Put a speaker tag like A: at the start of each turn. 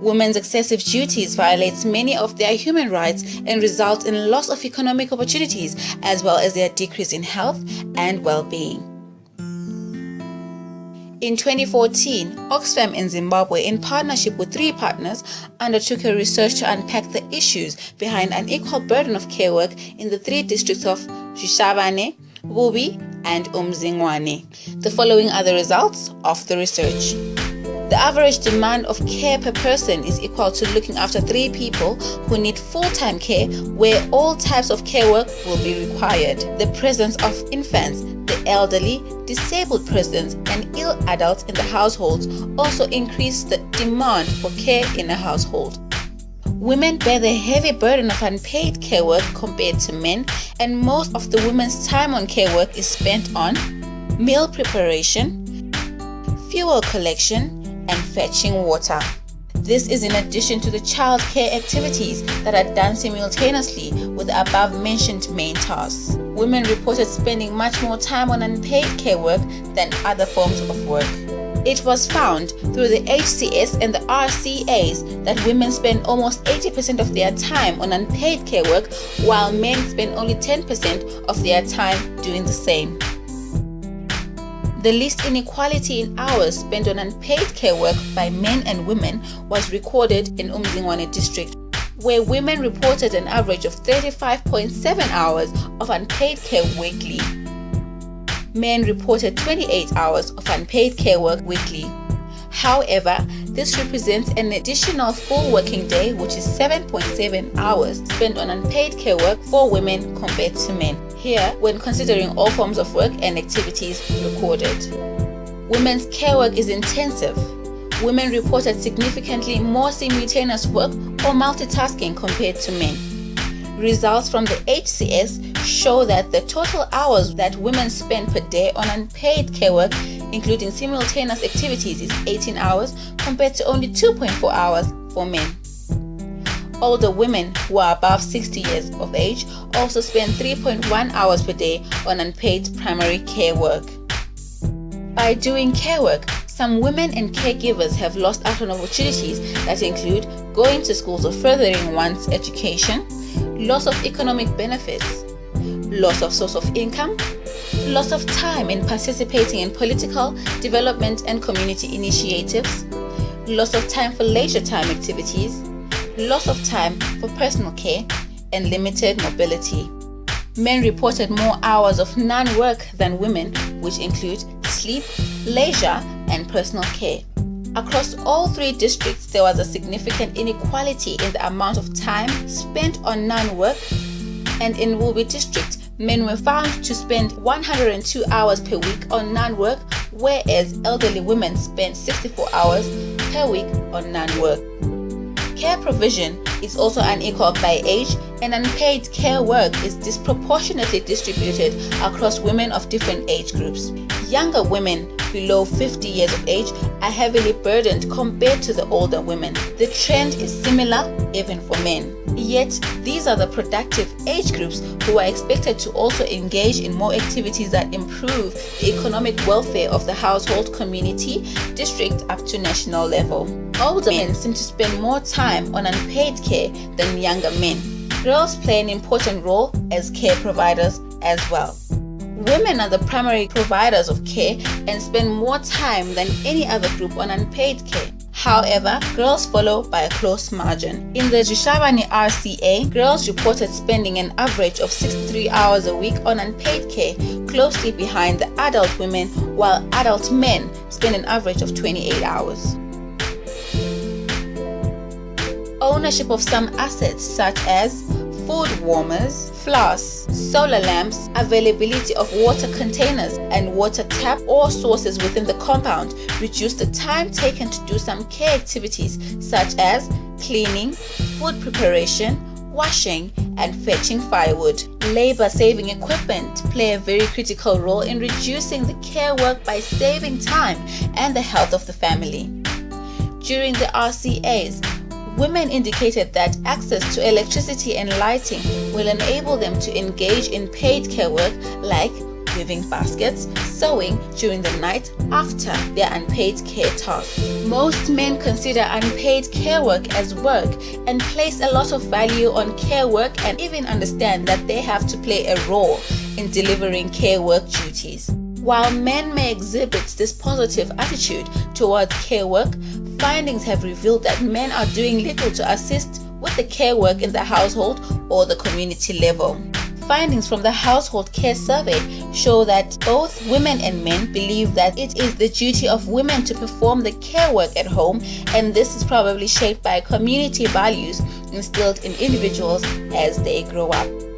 A: Women's excessive duties violates many of their human rights and result in loss of economic opportunities as well as their decrease in health and well-being. In 2014, Oxfam in Zimbabwe, in partnership with 3 partners, undertook a research to unpack the issues behind unequal burden of care work in the 3 districts of Zvishavane, Bubi, and Umzingwane. The following are the results of the research. The average demand of care per person is equal to looking after 3 people who need full-time care, where all types of care work will be required. The presence of infants, the elderly, disabled persons, and ill adults in the households also increase the demand for care in a household. Women bear the heavy burden of unpaid care work compared to men, and most of the women's time on care work is spent on meal preparation, fuel collection, and fetching water. This is in addition to the child care activities that are done simultaneously with the above-mentioned main tasks. Women reported spending much more time on unpaid care work than other forms of work. It was found through the HCS and the RCAs that women spend almost 80% of their time on unpaid care work, while men spend only 10% of their time doing the same. The least inequality in hours spent on unpaid care work by men and women was recorded in Umzingwane district, where women reported an average of 35.7 hours of unpaid care weekly. Men reported 28 hours of unpaid care work weekly. However, this represents an additional full working day, which is 7.7 hours spent on unpaid care work for women compared to men. Here, when considering all forms of work and activities recorded. Women's care work is intensive. Women reported significantly more simultaneous work or multitasking compared to men. Results from the HCS show that the total hours that women spend per day on unpaid care work, including simultaneous activities, is 18 hours compared to only 2.4 hours for men. Older women who are above 60 years of age also spend 3.1 hours per day on unpaid primary care work. By doing care work, some women and caregivers have lost out on opportunities that include going to schools or furthering one's education, loss of economic benefits, loss of source of income, loss of time in participating in political, development and community initiatives, loss of time for leisure time activities, loss of time for personal care, and limited mobility. Men reported more hours of non-work than women, which include sleep, leisure, and personal care. Across all 3 districts, there was a significant inequality in the amount of time spent on non-work, and in Bubi district, men were found to spend 102 hours per week on non-work, whereas elderly women spent 64 hours per week on non-work. Care provision is also unequal by age, and unpaid care work is disproportionately distributed across women of different age groups. Younger women below 50 years of age are heavily burdened compared to the older women. The trend is similar even for men. Yet, these are the productive age groups who are expected to also engage in more activities that improve the economic welfare of the household, community, district up to national level. Older men seem to spend more time on unpaid care than younger men. Girls play an important role as care providers as well. Women are the primary providers of care and spend more time than any other group on unpaid care. However, girls follow by a close margin. In the Zvishavane RCA, girls reported spending an average of 63 hours a week on unpaid care, closely behind the adult women, while adult men spend an average of 28 hours. Ownership of some assets such as food warmers, flasks, solar lamps, availability of water containers and water tap or sources within the compound reduce the time taken to do some care activities such as cleaning, food preparation, washing, and fetching firewood. Labor-saving equipment play a very critical role in reducing the care work by saving time and the health of the family. During the RCAs, women indicated that access to electricity and lighting will enable them to engage in paid care work like weaving baskets, sewing during the night after their unpaid care tasks. Most men consider unpaid care work as work and place a lot of value on care work, and even understand that they have to play a role in delivering care work duties. While men may exhibit this positive attitude towards care work, findings have revealed that men are doing little to assist with the care work in the household or the community level. Findings from the Household Care Survey show that both women and men believe that it is the duty of women to perform the care work at home, and this is probably shaped by community values instilled in individuals as they grow up.